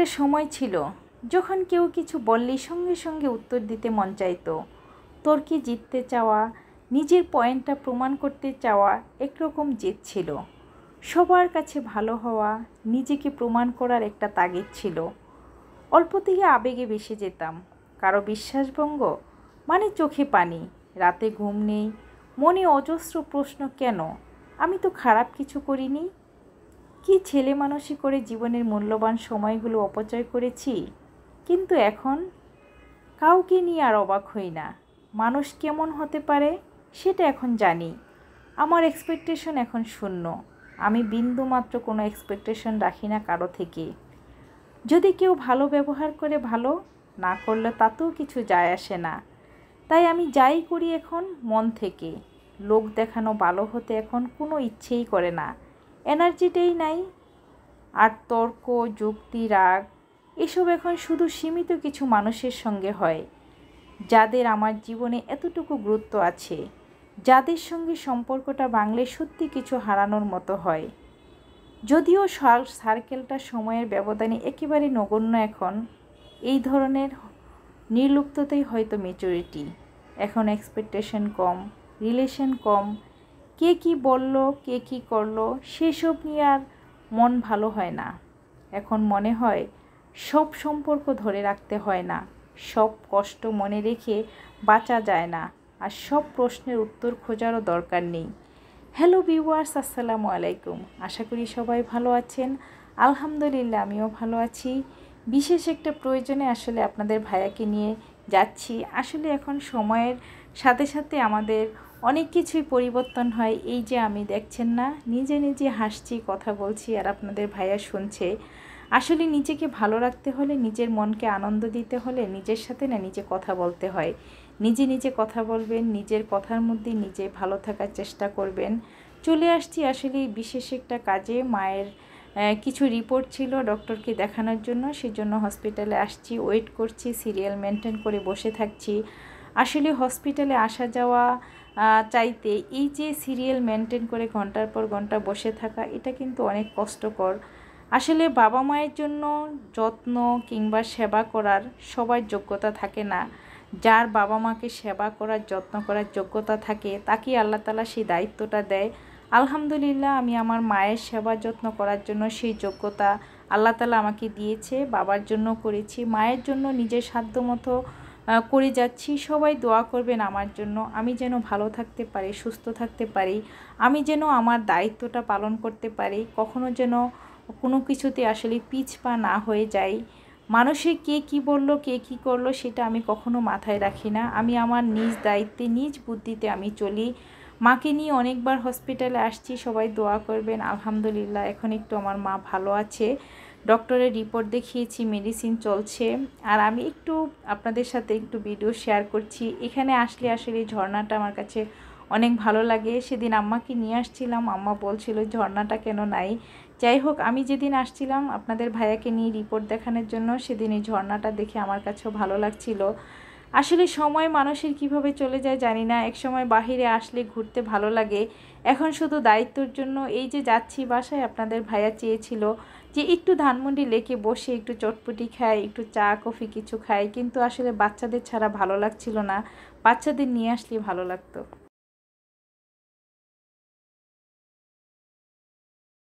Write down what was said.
একটা সময় ছিল যখন কেউ কিছু বললেই সঙ্গে সঙ্গে উত্তর দিতে মন চাইতো। তর্কে জিততে চাওয়া, নিজের পয়েন্টটা প্রমাণ করতে চাওয়া একরকম জেদ ছিল। সবার কাছে ভালো হওয়া, নিজেকে প্রমাণ করার একটা তাগিদ ছিল। অল্প থেকে আবেগে ভেসে যেতাম। কারো বিশ্বাসভঙ্গ মানে চোখে পানি, রাতে ঘুম নেই, মনে অজস্র প্রশ্ন, কেন আমি তো খারাপ কিছু করিনি? কি ছেলে মানুষই করে জীবনের মূল্যবান সময়গুলো অপচয় করেছি। কিন্তু এখন কাউকে নিয়ে আর অবাক হই না। মানুষ কেমন হতে পারে সেটা এখন জানি। আমার এক্সপেকটেশন এখন শূন্য। আমি বিন্দুমাত্র কোনো এক্সপেকটেশন রাখি না কারো থেকে। যদি কেউ ভালো ব্যবহার করে ভালো, না করলে তাতেও কিছু যায় আসে না। তাই আমি যাই করি এখন মন থেকে। লোক দেখানো ভালো হতে এখন কোনো ইচ্ছেই করে না, এনার্জিটাই নাই। আর তর্ক, যুক্তি, রাগ এসব এখন শুধু সীমিত কিছু মানুষের সঙ্গে হয়, যাদের আমার জীবনে এতটুকু গুরুত্ব আছে, যাদের সঙ্গে সম্পর্কটা ভাঙলে সত্যি কিছু হারানোর মতো হয়। যদিও সার্কেলটা সময়ের ব্যবধানে একেবারে নগণ্য, এখন এই ধরনের নির্লুপ্ততাই হয়তো ম্যাচুরিটি। এখন এক্সপেকটেশন কম, রিলেশন কম, কে কি বলল, কে কি করলো সেসব নিয়ে আর মন ভালো হয় না। এখন মনে হয় সব সম্পর্ক ধরে রাখতে হয় না, সব কষ্ট মনে রেখে বাঁচা যায় না, আর সব প্রশ্নের উত্তর খোঁজারও দরকার নেই। হ্যালো ভিউয়ার্স, আসসালামু আলাইকুম। আশা করি সবাই ভালো আছেন। আলহামদুলিল্লাহ আমিও ভালো আছি। বিশেষ একটা প্রয়োজনে আসলে আপনাদের ভাইয়াকে নিয়ে যাচ্ছি। আসলে এখন সময়ের সাথে সাথে আমাদের অনেক কিছুই পরিবর্তন হয়। এই যে আমি দেখছেন না, নিজে নিজে হাসছি, কথা বলছি, আর আপনাদের ভাইয়া শুনছে। আসলে নিজেকে ভালো রাখতে হলে, নিজের মনকে আনন্দ দিতে হলে নিজের সাথে নিজে কথা বলতে হয়। নিজে নিজে কথা বলবেন, নিজের কথার মধ্যে নিজে ভালো থাকার চেষ্টা করবেন। চলে আসছি আসলে বিশেষ একটা কাজে। মায়ের কিছু রিপোর্ট ছিল ডক্টরকে দেখানোর জন্য, সেজন্য হসপিটালে আসছি, ওয়েট করছি, সিরিয়াল মেনটেন করে বসে থাকছি। আসলে হসপিটালে আসা যাওয়া চাইতে এই যে সিরিয়াল মেনটেন করে ঘন্টার পর ঘন্টা বসে থাকা, এটা কিন্তু অনেক কষ্টকর। আসলে বাবা মায়ের জন্য যত্ন কিংবা সেবা করার সবার যোগ্যতা থাকে না। যার বাবা মাকে সেবা করার, যত্ন করার যোগ্যতা থাকে, তাকে আল্লাহ তাআলা সেই দায়িত্বটা দেয়। আলহামদুলিল্লাহ আমি আমার মায়ের সেবা যত্ন করার জন্য সেই যোগ্যতা আল্লাহ তাআলা আমাকে দিয়েছে। বাবার জন্য করেছি, মায়ের জন্য নিজের সাধ্যমতো করে যাচ্ছি। সবাই দোয়া করবেন আমার জন্য, আমি যেন ভালো থাকতে পারি, সুস্থ থাকতে পারি, আমি যেন আমার দায়িত্বটা পালন করতে পারি, কখনো যেন কোনো কিছুতে আসলে পিছপা না হয়ে যাই। মানুষে কে কি বললো, কে কি করলো সেটা আমি কখনো মাথায় রাখি না। আমি আমার নিজ দায়িত্বে, নিজ বুদ্ধিতে আমি চলি। মাকে নিয়ে অনেকবার হসপিটালে আসছি, সবাই দোয়া করবেন। আলহামদুলিল্লাহ এখন একটু আমার মা ভালো আছে। ডক্টরের রিপোর্ট দেখিয়েছি, মেডিসিন চলছে। আর আমি একটু আপনাদের সাথে একটু ভিডিও শেয়ার করছি। এখানে আসলে আসলে এই ঝর্ণাটা আমার কাছে অনেক ভালো লাগে। সেদিন আম্মাকে নিয়ে আসছিলাম, আম্মা বলছিল ঝর্ণাটা কেন নাই। যাই হোক, আমি যেদিন আসছিলাম আপনাদের ভাইয়াকে নিয়ে রিপোর্ট দেখানোর জন্য, সেদিন এই ঝর্ণাটা দেখে আমার কাছেও ভালো লাগছিল। আসলে সময় মানুষের কিভাবে চলে যায় জানি না। এক সময় বাহিরে আসলে ঘুরতে ভালো লাগে, এখন শুধু দায়িত্বর জন্য এই যে যাচ্ছি বাসায়, আপনাদের ভাইয়া চেয়েছিল যে একটু ধানমন্ডি লেকে বসে একটু চটপটি খাই, একটু চা কফি কিছু খাই, কিন্তু আসলে বাচ্চাদের ছাড়া ভালো লাগছিল না। বাচ্চাদের নিয়ে আসলে ভালো লাগতো।